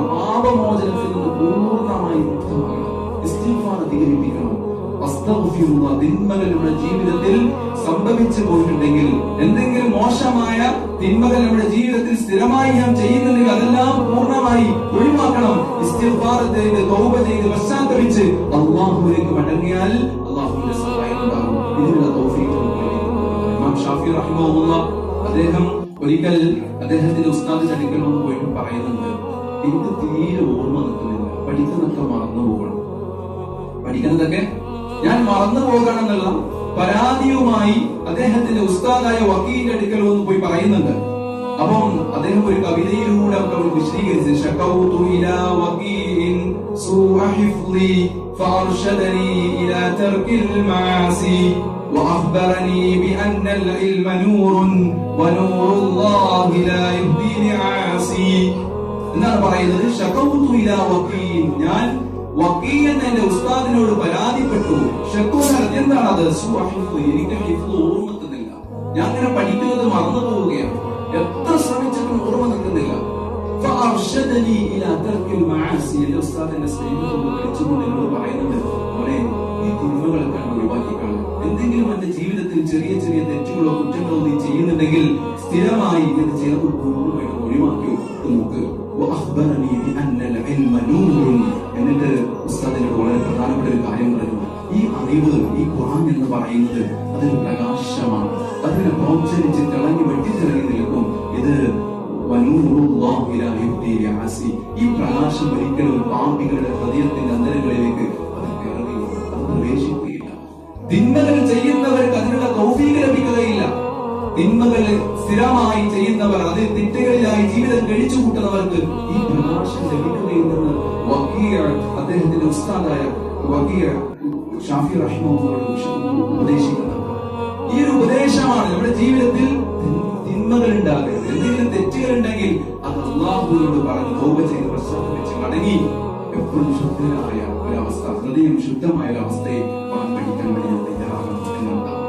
പാപമോചനത്തിൽ നിന്ന് പൂർണ്ണമായി മുക്തമാകണം. ഇസ്തിഗ്ഫാർ അധികരിപ്പിക്കണം. അസ്തഗ്ഫിറുല്ലാഹ്. തിന്മകളുടെ ജീവിതത്തിൽ സംഭവിച്ചു പോയിട്ടുണ്ടെങ്കിൽ, എന്തെങ്കിലും മോശമായ തിന്മകൾ നമ്മുടെ ജീവിതത്തിൽ സ്ഥിരമായി നാം ചെയ്യുന്നുണ്ടെങ്കിൽ അതെല്ലാം പൂർണ്ണമായി ഒഴിവാക്കണം. ഇസ്തിഗ്ഫാർ ചെയ്ത് തൗബ ചെയ്ത് പശ്ചാത്തപിച്ച് അല്ലാഹുവിലേക്ക് മടങ്ങിയാൽ അല്ലാഹുവിന്റെ സഹായം ഉണ്ടാകും. ഇതിനുള്ള തൗഫീഖ് ഇമാം ഷാഫി റഹിമഹുല്ലാഹ് അദ്ദേഹം ഒരിക്കൽ അദ്ദേഹത്തിന്റെ ഉസ്താദിന്റെ അടുക്കൽ വന്ന് പോയിട്ട് പറയുന്നുണ്ട്, എനിക്ക് തീരെ ഓർമ്മ നിൽക്കുന്നില്ല, പഠിക്കുന്നതൊക്കെ മറന്നു പോകണം, പഠിക്കുന്നതൊക്കെ ഞാൻ മറന്നു പോകണം എന്നുള്ള പരാതിയുമായി അദ്ദേഹത്തിന്റെ ഉസ്താദായ വക്കീലിന്റെ അടുക്കൽ വന്ന് പോയി പറയുന്നുണ്ട്. അപ്പം അദ്ദേഹം ഒരു കവിതയിലൂടെ വിശദീകരിച്ച് ശകൗതു ഇലാ വകീഇൻ സൂഅ ഹിഫ്ളി ഫഅർശദനി ഇലാ തർക്കിൽ മആസി وأخبرني بأن العلم نور ونور الله لا يهدي لعاصي. എന്താണ് പറയുന്നത്? ശകൗതു ഇലാ വകീൽ, ഞാൻ വകീൽ എന്ന ഉസ്താദിനോട് പരാതിപ്പെട്ടു. എന്താണ് അത്? എനിക്ക് ഹിഫ്ള് ഓർമ്മ നിൽക്കുന്നില്ല, ഞാൻ അങ്ങനെ പഠിക്കുന്നത് മറന്നു പോവുകയാണ്, എത്ര ശ്രമിച്ചിട്ടും ഓർമ്മ നിൽക്കുന്നില്ല. ഫഅർശദനി ഇലാ തർക്കിൽ മആസി. എന്റെ ഉസ്താദ് എന്നെ സ്നേഹിച്ചുകൊണ്ട് വിളിച്ചുകൊണ്ട് എന്നോട് പറയുന്നത്, മോനെ ഈ തിന്മകളൊക്കെ ഒഴിവാക്കിക്കാണ്. എന്തെങ്കിലും എന്റെ ജീവിതത്തിൽ ചെറിയ ചെറിയ തെറ്റുകളോ കുറ്റങ്ങളോ നീ ചെയ്യുന്നുണ്ടെങ്കിൽ സ്ഥിരമായി ഇത് ചേർത്ത് പൂർണ്ണമായിട്ട് ഒഴിവാക്കി നോക്ക്. എന്നിട്ട് ഉസ്താദിനോട് വളരെ പ്രധാനപ്പെട്ട ഒരു കാര്യം പറഞ്ഞു. ഈ അറിവ്, ഈ ഖുർആൻ എന്ന് പറയുന്നത് അതൊരു പ്രകാശമാണ്. അതിനെ പ്രോത്സാഹിച്ച് തിളങ്ങി വെട്ടിത്തിളങ്ങി നിൽക്കും. ഇത് ഈ പ്രകാശം ഒരിക്കലും പാപികളുടെ ഹൃദയത്തിന്റെ അന്തരങ്ങളിലേക്ക് അത് കയറുകയില്ല, അത് പ്രവേശിക്കുകയില്ല. തിന്മകൾ ചെയ്യുന്നവർക്ക് അതിനുള്ള തൗഫീഖ് ലഭിക്കുകയില്ല. തിന്മകൾ സ്ഥിരമായി ചെയ്യുന്നവർ, അത് തെറ്റുകളിലായി ജീവിതം കഴിച്ചു കൂട്ടുന്നവർക്ക് ഈ പ്രകാശം ലഭിക്കുകയില്ലെന്ന് അദ്ദേഹത്തിന്റെ ഉസ്താദായ ഷാഫി റഹിമഹുള്ളാഹ് ഉപദേശിക്കുന്നത്. ഈ ഒരു ഉപദേശമാണ് നമ്മുടെ ജീവിതത്തിൽ തിന്മകൾ ഉണ്ടാകരുത്, എന്തെങ്കിലും തെറ്റുകൾ ഉണ്ടെങ്കിൽ അത് അല്ലാഹുവിനോട് പറഞ്ഞ് തൗബ ചെയ്ത് പശ്ചാത്തപിച്ച് മടങ്ങി എപ്പോഴും ശുദ്ധനായ ഒരവസ്ഥ, ഹൃദയം ശുദ്ധമായ ഒരവസ്ഥയെ പഠിക്കാൻ വേണ്ടി തയ്യാറാകണം എന്നാണ്.